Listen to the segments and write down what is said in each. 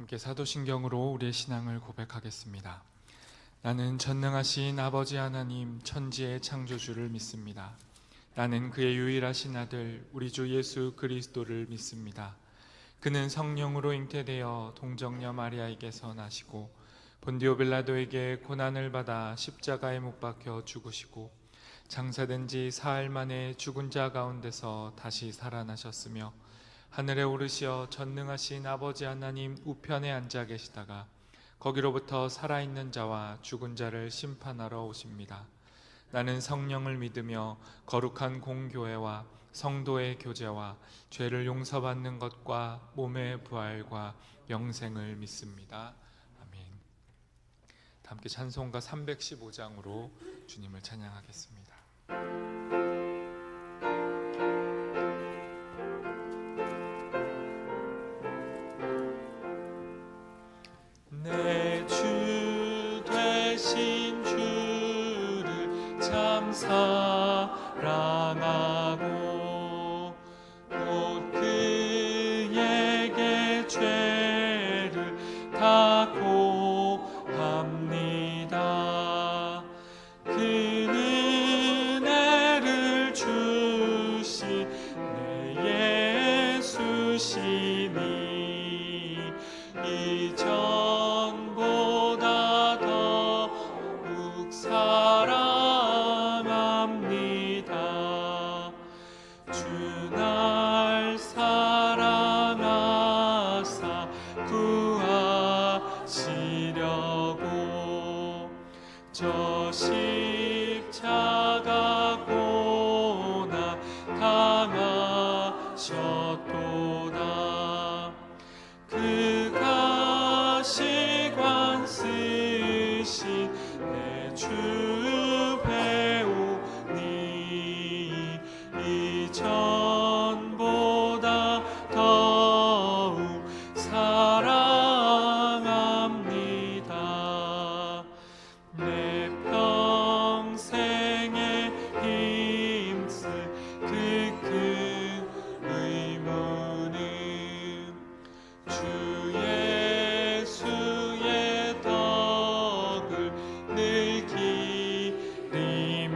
함께 사도신경으로 우리의 신앙을 고백하겠습니다. 나는 전능하신 아버지 하나님 천지의 창조주를 믿습니다. 나는 그의 유일하신 아들 우리 주 예수 그리스도를 믿습니다. 그는 성령으로 잉태되어 동정녀 마리아에게서 나시고 본디오 빌라도에게 고난을 받아 십자가에 못 박혀 죽으시고 장사된 지 사흘 만에 죽은 자 가운데서 다시 살아나셨으며 하늘에 오르시어 전능하신 아버지 하나님 우편에 앉아 계시다가 거기로부터 살아있는 자와 죽은 자를 심판하러 오십니다. 나는 성령을 믿으며 거룩한 공교회와 성도의 교제와 죄를 용서받는 것과 몸의 부활과 영생을 믿습니다. 아멘. 함께 찬송가 315장으로 주님을 찬양하겠습니다. 내 주 되신 주를 참 사랑하고 곧 그에게 죄를 다 고합니다. 그는 애를 주시 내 예수시니 이전보다 더욱 사랑합니다. 주 날 사랑하사 구하시려고 저 십자가 고난 당하셨도다. 그가 시관 쓰신 내 주 배우니 이전보다 더욱 사랑합니다. 내 평생에 힘쓸 그 큰 의무는 주 예수의 덕을 늘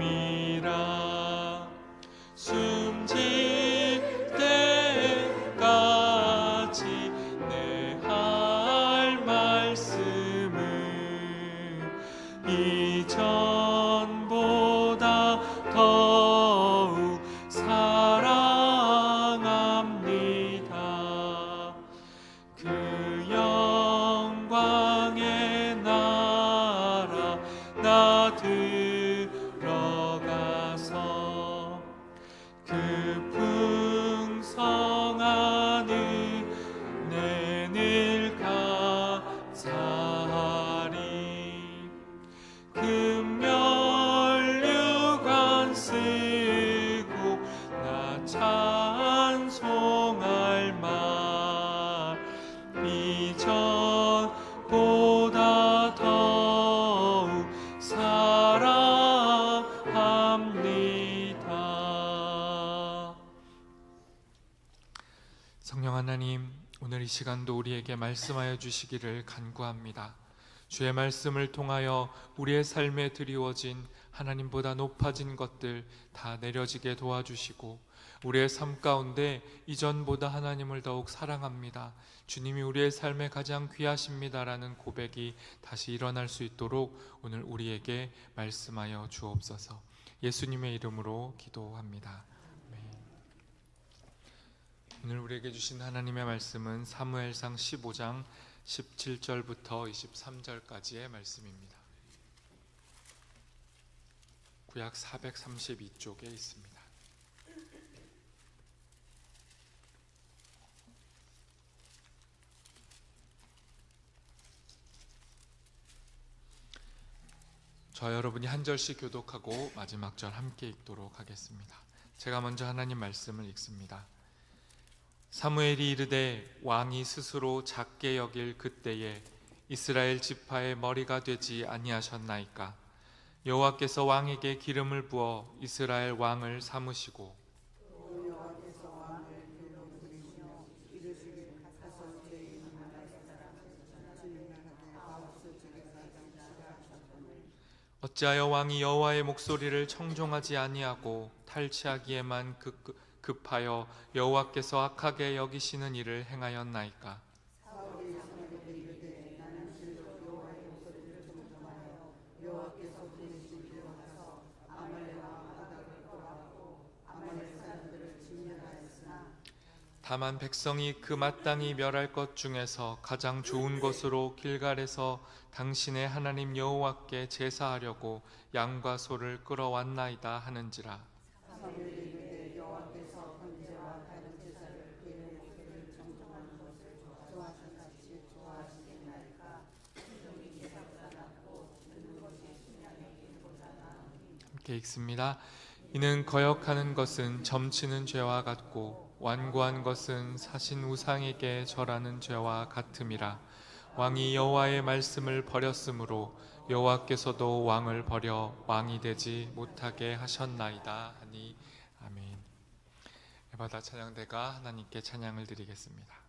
기림이라. 숨질 때까지 내 할 말씀은 이전보다 더욱 사랑합니다. 그 영광의 나라 나 들어가서 그 풍성한 은혜를 감사하리. 금면류관 쓰고 나 찬송할 말 이전보다 더욱 사랑합니다. 성령 하나님, 오늘 이 시간도 우리에게 말씀하여 주시기를 간구합니다. 주의 말씀을 통하여 우리의 삶에 드리워진 하나님보다 높아진 것들 다 내려지게 도와주시고 우리의 삶 가운데 이전보다 하나님을 더욱 사랑합니다, 주님이 우리의 삶에 가장 귀하십니다라는 고백이 다시 일어날 수 있도록 오늘 우리에게 말씀하여 주옵소서. 예수님의 이름으로 기도합니다. 오늘 우리에게 주신 하나님의 말씀은 사무엘상 15장 17절부터 23절까지의 말씀입니다. 구약 432쪽에 있습니다. 저 여러분이 한 절씩 교독하고 마지막 절 함께 읽도록 하겠습니다. 제가 먼저 하나님 말씀을 읽습니다. 사무엘이 이르되 왕이 스스로 작게 여길 그때에 이스라엘 지파의 머리가 되지 아니하셨나이까. 여호와께서 왕에게 기름을 부어 이스라엘 왕을 삼으시고 어찌하여 왕이 여호와의 목소리를 청종하지 아니하고 탈취하기에만 급하여 여호와께서 악하게 여기시는 일을 행하였나이까? 다만 백성이 그 마땅히 멸할 것 중에서 가장 좋은 것으로 길갈에서 당신의 하나님 여호와께 제사하려고 양과 소를 끌어왔나이다 하는지라. 함께 읽습니다. 이는 거역하는 것은 점치는 죄와 같고 완고한 것은 사신 우상에게 절하는 죄와 같음이라. 왕이 여호와의 말씀을 버렸으므로 여호와께서도 왕을 버려 왕이 되지 못하게 하셨나이다 하니. 아멘. 에바다 찬양대가 하나님께 찬양을 드리겠습니다.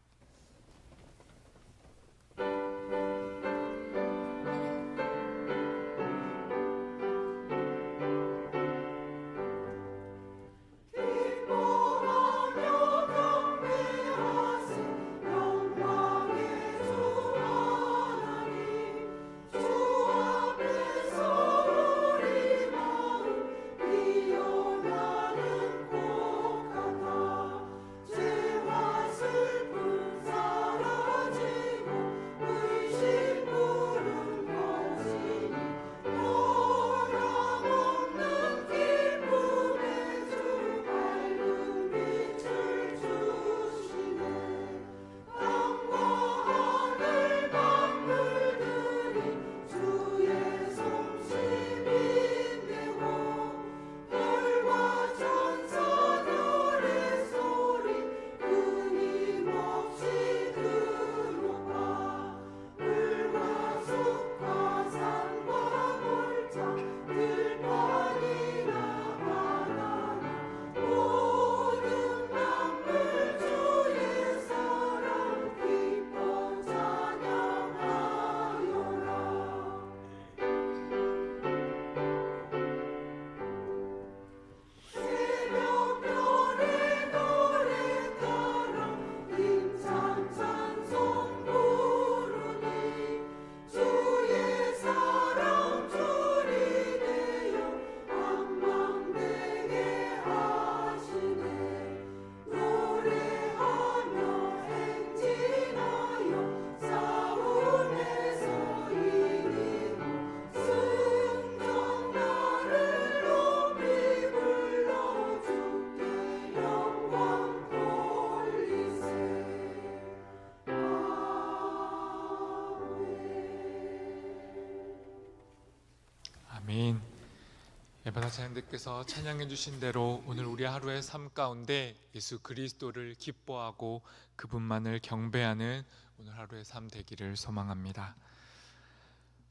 아멘. 에바다 찬양대께서 찬양해 주신 대로 오늘 우리 하루의 삶 가운데 예수 그리스도를 기뻐하고 그분만을 경배하는 오늘 하루의 삶 되기를 소망합니다.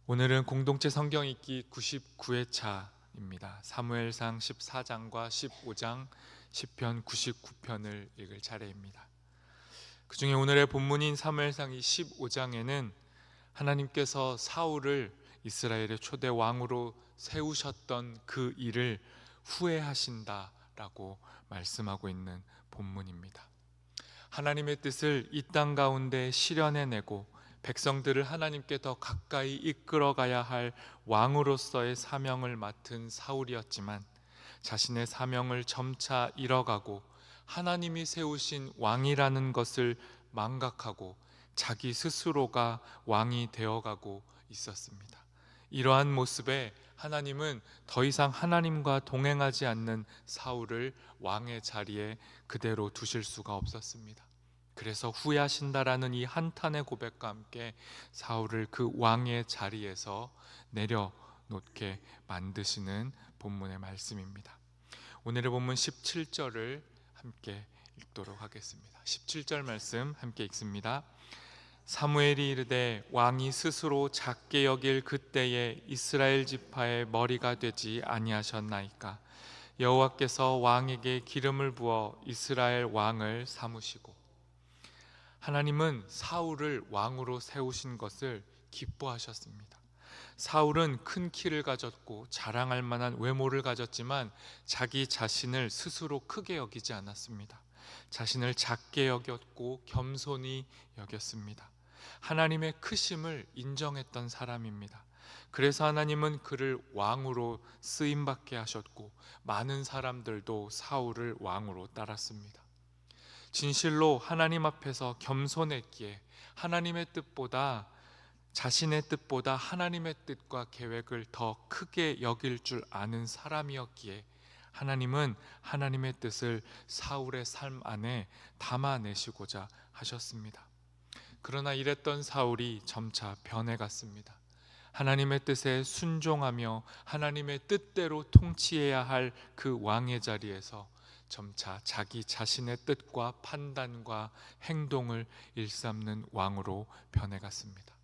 오늘은 공동체 성경 읽기 99회차입니다. 사무엘상 14장과 15장, 시편 99편을 읽을 차례입니다. 그 중에 오늘의 본문인 사무엘상 15장에는 하나님께서 사울을 이스라엘의 초대 왕으로 세우셨던 그 일을 후회하신다라고 말씀하고 있는 본문입니다. 하나님의 뜻을 이 땅 가운데 실현해내고 백성들을 하나님께 더 가까이 이끌어가야 할 왕으로서의 사명을 맡은 사울이었지만 자신의 사명을 점차 잃어가고 하나님이 세우신 왕이라는 것을 망각하고 자기 스스로가 왕이 되어가고 있었습니다. 이러한 모습에 하나님은 더 이상 하나님과 동행하지 않는 사울을 왕의 자리에 그대로 두실 수가 없었습니다. 그래서 후회하신다라는 이 한탄의 고백과 함께 사울을 그 왕의 자리에서 내려놓게 만드시는 본문의 말씀입니다. 오늘의 본문 17절을 함께 읽도록 하겠습니다. 17절 말씀 함께 읽습니다. 사무엘이 이르되 왕이 스스로 작게 여길 그때에 이스라엘 지파의 머리가 되지 아니하셨나이까? 여호와께서 왕에게 기름을 부어 이스라엘 왕을 삼으시고. 하나님은 사울을 왕으로 세우신 것을 기뻐하셨습니다. 사울은 큰 키를 가졌고 자랑할 만한 외모를 가졌지만 자기 자신을 스스로 크게 여기지 않았습니다. 자신을 작게 여겼고 겸손히 여겼습니다. 하나님의 크심을 인정했던 사람입니다. 그래서 하나님은 그를 왕으로 쓰임받게 하셨고 많은 사람들도 사울을 왕으로 따랐습니다. 진실로 하나님 앞에서 겸손했기에 자신의 뜻보다 하나님의 뜻과 계획을 더 크게 여길 줄 아는 사람이었기에 하나님은 하나님의 뜻을 사울의 삶 안에 담아내시고자 하셨습니다. 그러나 이랬던 사울이 점차 변해갔습니다. 하나님의 뜻에 순종하며 하나님의 뜻대로 통치해야 할 그 왕의 자리에서 점차 자기 자신의 뜻과 판단과 행동을 일삼는 왕으로 변해갔습니다.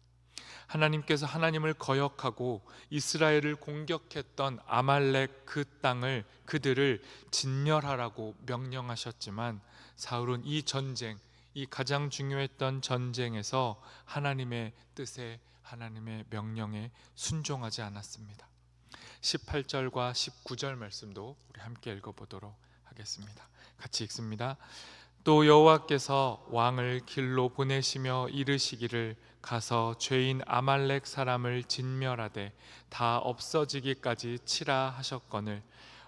하나님께서 하나님을 거역하고 이스라엘을 공격했던 아말렉 그 땅을 그들을 진멸하라고 명령하셨지만 사울은 이 전쟁, 이 가장 중요했던 전쟁에서 하나님의 뜻에 하나님의 명령에 순종하지 않았습니다. 18절과 19절 말씀도 우리 함께 읽어보도록 하겠습니다. 같이 읽습니다. 또 여호와께서 왕을 길로 보내시며 이르시기를 가서 죄인 아말렉 사람을 진멸하되 다 없어지기까지 치라 하셨거늘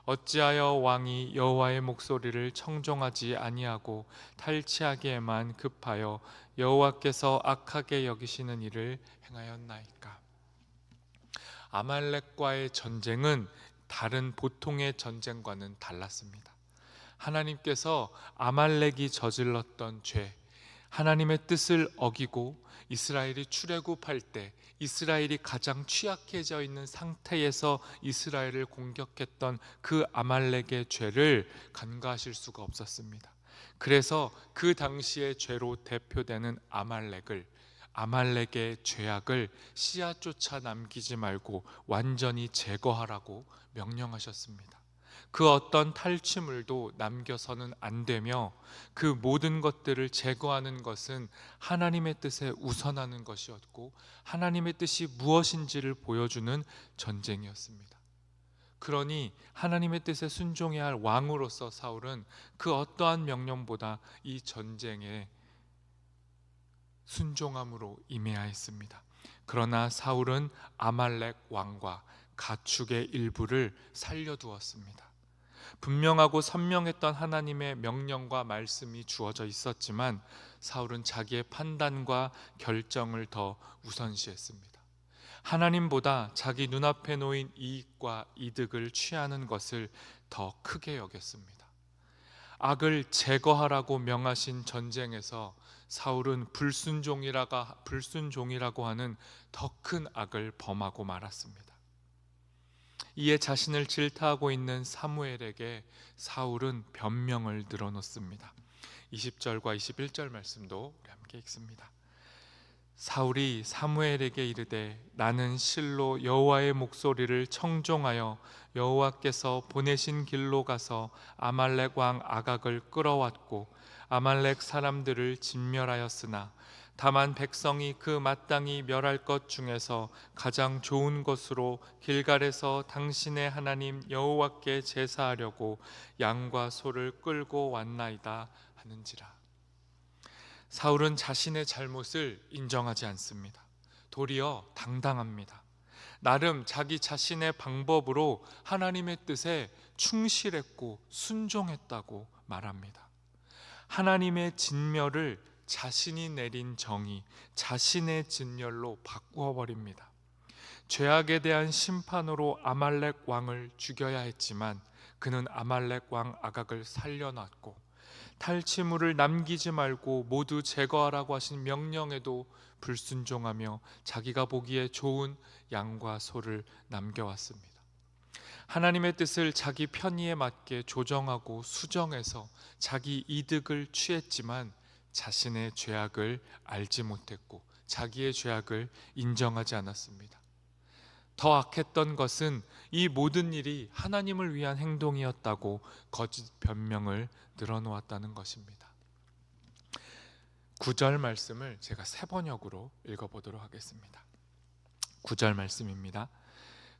어찌하여 왕이 여호와의 목소리를 청종하지 아니하고 탈취하기에만 급하여 여호와께서 악하게 여기시는 일을 행하였나이까. 아말렉과의 전쟁은 다른 보통의 전쟁과는 달랐습니다. 하나님께서 아말렉이 저질렀던 죄, 하나님의 뜻을 어기고 이스라엘이 출애굽할 때 이스라엘이 가장 취약해져 있는 상태에서 이스라엘을 공격했던 그 아말렉의 죄를 간과하실 수가 없었습니다. 그래서 그 당시의 죄로 대표되는 아말렉의 죄악을 씨앗조차 남기지 말고 완전히 제거하라고 명령하셨습니다. 그 어떤 탈취물도 남겨서는 안 되며 그 모든 것들을 제거하는 것은 하나님의 뜻에 우선하는 것이었고 하나님의 뜻이 무엇인지를 보여주는 전쟁이었습니다. 그러니 하나님의 뜻에 순종해야 할 왕으로서 사울은 그 어떠한 명령보다 이 전쟁에 순종함으로 임해야 했습니다. 그러나 사울은 아말렉 왕과 가축의 일부를 살려두었습니다. 분명하고 선명했던 하나님의 명령과 말씀이 주어져 있었지만 사울은 자기의 판단과 결정을 더 우선시했습니다. 하나님보다 자기 눈앞에 놓인 이익과 이득을 취하는 것을 더 크게 여겼습니다. 악을 제거하라고 명하신 전쟁에서 사울은 불순종이라고 하는 더 큰 악을 범하고 말았습니다. 이에 자신을 질타하고 있는 사무엘에게 사울은 변명을 늘어놓습니다. 20절과 21절 말씀도 우리 함께 읽습니다. 사울이 사무엘에게 이르되 나는 실로 여호와의 목소리를 청종하여 여호와께서 보내신 길로 가서 아말렉 왕 아각을 끌어왔고 아말렉 사람들을 진멸하였으나 다만 백성이 그 마땅히 멸할 것 중에서 가장 좋은 것으로 길갈에서 당신의 하나님 여호와께 제사하려고 양과 소를 끌고 왔나이다 하는지라. 사울은 자신의 잘못을 인정하지 않습니다. 도리어 당당합니다. 나름 자기 자신의 방법으로 하나님의 뜻에 충실했고 순종했다고 말합니다. 하나님의 진멸을 자신이 내린 정의, 자신의 진멸로 바꾸어 버립니다. 죄악에 대한 심판으로 아말렉 왕을 죽여야 했지만 그는 아말렉 왕 아각을 살려놨고 탈취물을 남기지 말고 모두 제거하라고 하신 명령에도 불순종하며 자기가 보기에 좋은 양과 소를 남겨왔습니다. 하나님의 뜻을 자기 편의에 맞게 조정하고 수정해서 자기 이득을 취했지만 자신의 죄악을 알지 못했고 자기의 죄악을 인정하지 않았습니다. 더 악했던 것은 이 모든 일이 하나님을 위한 행동이었다고 거짓 변명을 늘어놓았다는 것입니다. 9절 말씀을 제가 세 번역으로 읽어보도록 하겠습니다. 9절 말씀입니다.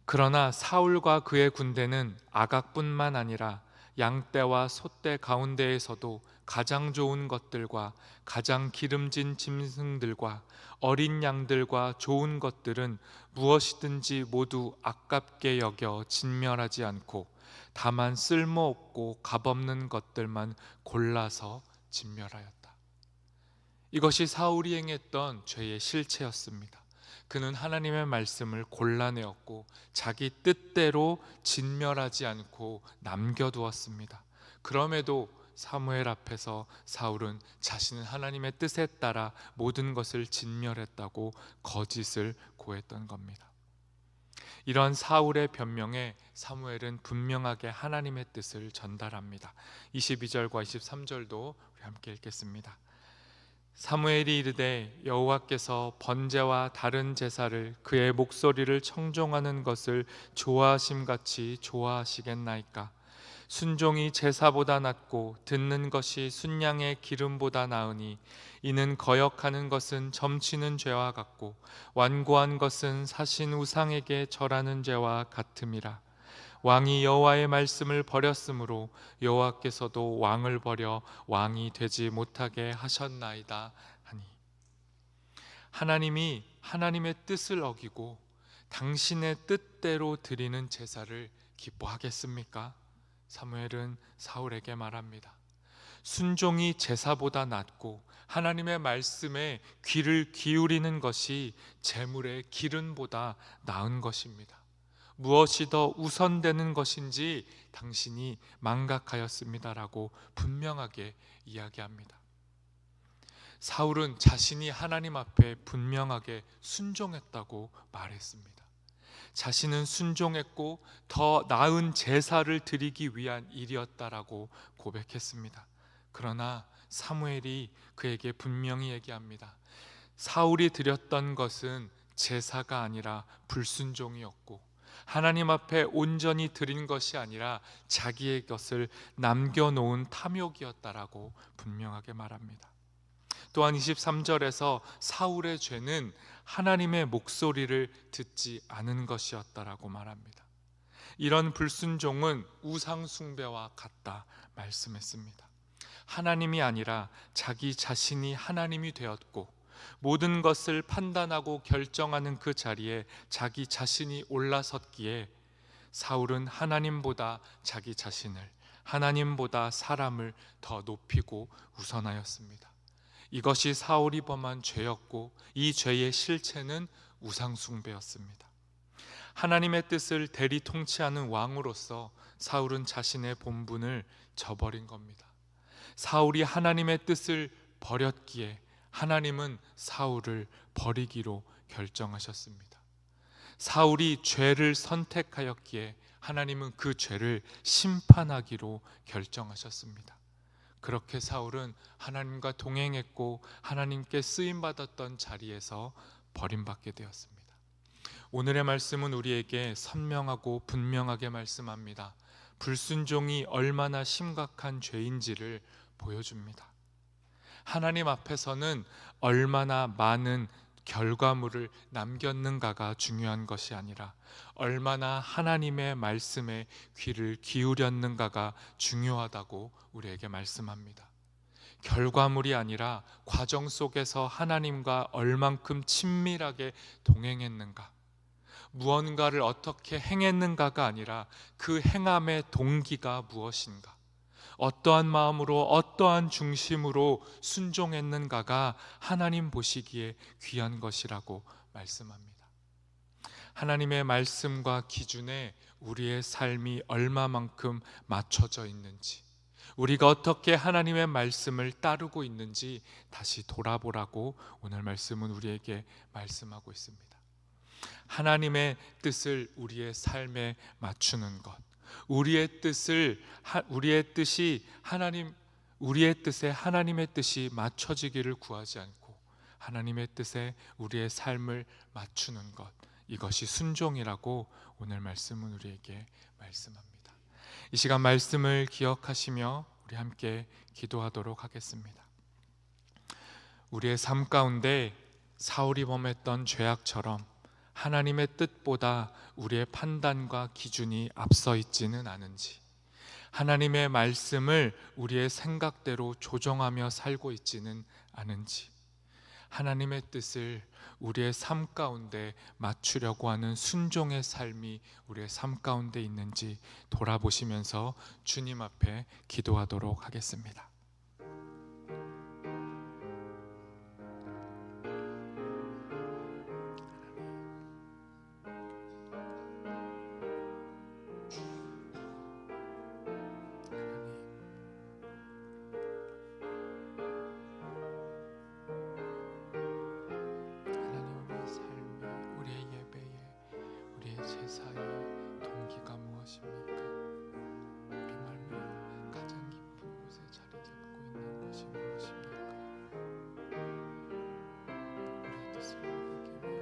그러나 사울과 그의 군대는 아각뿐만 아니라 양떼와 소떼 가운데에서도 가장 좋은 것들과 가장 기름진 짐승들과 어린 양들과 좋은 것들은 무엇이든지 모두 아깝게 여겨 진멸하지 않고 다만 쓸모없고 값없는 것들만 골라서 진멸하였다. 이것이 사울이 행했던 죄의 실체였습니다. 그는 하나님의 말씀을 골라내었고 자기 뜻대로 진멸하지 않고 남겨두었습니다. 그럼에도 사무엘 앞에서 사울은 자신은 하나님의 뜻에 따라 모든 것을 진멸했다고 거짓을 고했던 겁니다. 이런 사울의 변명에 사무엘은 분명하게 하나님의 뜻을 전달합니다. 22절과 23절도 우리 함께 읽겠습니다. 사무엘이 이르되 여호와께서 번제와 다른 제사를 그의 목소리를 청종하는 것을 좋아하심같이 좋아하시겠나이까? 순종이 제사보다 낫고 듣는 것이 순양의 기름보다 나으니 이는 거역하는 것은 점치는 죄와 같고 완고한 것은 사신 우상에게 절하는 죄와 같음이라. 왕이 여호와의 말씀을 버렸으므로 여호와께서도 왕을 버려 왕이 되지 못하게 하셨나이다 하니. 하나님이 하나님의 뜻을 어기고 당신의 뜻대로 드리는 제사를 기뻐하겠습니까? 사무엘은 사울에게 말합니다. 순종이 제사보다 낫고 하나님의 말씀에 귀를 기울이는 것이 제물의 기름보다 나은 것입니다. 무엇이 더 우선되는 것인지 당신이 망각하였습니다라고 분명하게 이야기합니다. 사울은 자신이 하나님 앞에 분명하게 순종했다고 말했습니다. 자신은 순종했고 더 나은 제사를 드리기 위한 일이었다라고 고백했습니다. 그러나 사무엘이 그에게 분명히 얘기합니다. 사울이 드렸던 것은 제사가 아니라 불순종이었고 하나님 앞에 온전히 드린 것이 아니라 자기의 것을 남겨놓은 탐욕이었다라고 분명하게 말합니다. 또한 23절에서 사울의 죄는 하나님의 목소리를 듣지 않은 것이었다라고 말합니다. 이런 불순종은 우상 숭배와 같다 말씀했습니다. 하나님이 아니라 자기 자신이 하나님이 되었고 모든 것을 판단하고 결정하는 그 자리에 자기 자신이 올라섰기에 사울은 하나님보다 자기 자신을, 하나님보다 사람을 더 높이고 우선하였습니다. 이것이 사울이 범한 죄였고 이 죄의 실체는 우상숭배였습니다. 하나님의 뜻을 대리 통치하는 왕으로서 사울은 자신의 본분을 저버린 겁니다. 사울이 하나님의 뜻을 버렸기에 하나님은 사울을 버리기로 결정하셨습니다. 사울이 죄를 선택하였기에 하나님은 그 죄를 심판하기로 결정하셨습니다. 그렇게 사울은 하나님과 동행했고 하나님께 쓰임받았던 자리에서 버림받게 되었습니다. 오늘의 말씀은 우리에게 선명하고 분명하게 말씀합니다. 불순종이 얼마나 심각한 죄인지를 보여줍니다. 하나님 앞에서는 얼마나 많은 결과물을 남겼는가가 중요한 것이 아니라 얼마나 하나님의 말씀에 귀를 기울였는가가 중요하다고 우리에게 말씀합니다. 결과물이 아니라 과정 속에서 하나님과 얼만큼 친밀하게 동행했는가, 무언가를 어떻게 행했는가가 아니라 그 행함의 동기가 무엇인가, 어떠한 마음으로 어떠한 중심으로 순종했는가가 하나님 보시기에 귀한 것이라고 말씀합니다. 하나님의 말씀과 기준에 우리의 삶이 얼마만큼 맞춰져 있는지, 우리가 어떻게 하나님의 말씀을 따르고 있는지 다시 돌아보라고 오늘 말씀은 우리에게 말씀하고 있습니다. 하나님의 뜻을 우리의 삶에 맞추는 것, 우리의 뜻에 하나님의 뜻이 맞춰지기를 구하지 않고 하나님의 뜻에 우리의 삶을 맞추는 것, 이것이 순종이라고 오늘 말씀은 우리에게 말씀합니다. 이 시간 말씀을 기억하시며 우리 함께 기도하도록 하겠습니다. 우리의 삶 가운데 사울이 범했던 죄악처럼 하나님의 뜻보다 우리의 판단과 기준이 앞서 있지는 않은지, 하나님의 말씀을 우리의 생각대로 조정하며 살고 있지는 않은지, 하나님의 뜻을 우리의 삶 가운데 맞추려고 하는 순종의 삶이 우리의 삶 가운데 있는지 돌아보시면서 주님 앞에 기도하도록 하겠습니다. 제사의 동기가 무엇입니까? 우리 말며 가장 깊은 곳에 자리 잡고 있는 것이 무엇입니까? 우리의 뜻을 이루기 위해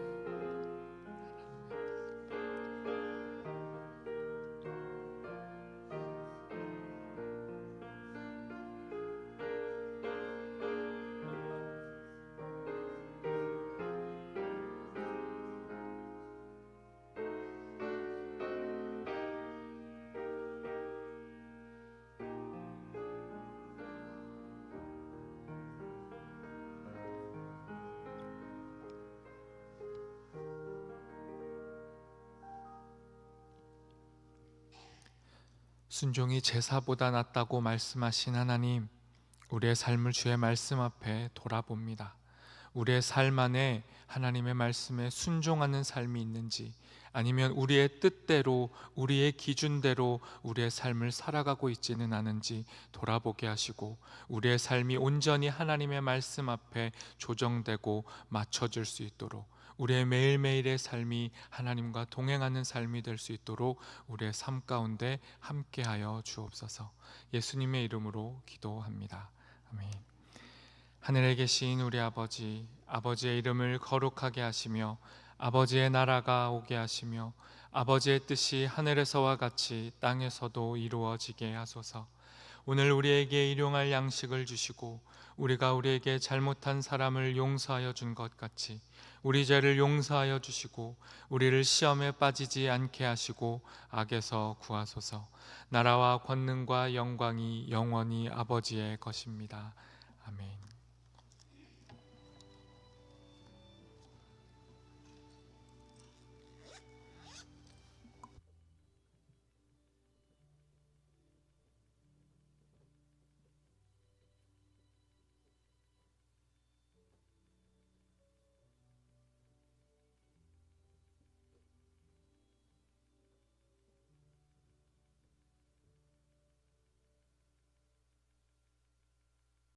순종이 제사보다 낫다고 말씀하신 하나님, 우리의 삶을 주의 말씀 앞에 돌아봅니다. 우리의 삶 안에 하나님의 말씀에 순종하는 삶이 있는지, 아니면 우리의 뜻대로, 우리의 기준대로 우리의 삶을 살아가고 있지는 않은지 돌아보게 하시고, 우리의 삶이 온전히 하나님의 말씀 앞에 조정되고 맞춰질 수 있도록, 우리의 매일매일의 삶이 하나님과 동행하는 삶이 될 수 있도록 우리의 삶 가운데 함께하여 주옵소서. 예수님의 이름으로 기도합니다. 아멘. 하늘에 계신 우리 아버지, 아버지의 이름을 거룩하게 하시며 아버지의 나라가 오게 하시며 아버지의 뜻이 하늘에서와 같이 땅에서도 이루어지게 하소서. 오늘 우리에게 일용할 양식을 주시고 우리가 우리에게 잘못한 사람을 용서하여 준 것 같이 우리 죄를 용서하여 주시고 우리를 시험에 빠지지 않게 하시고 악에서 구하소서. 나라와 권능과 영광이 영원히 아버지의 것입니다. 아멘.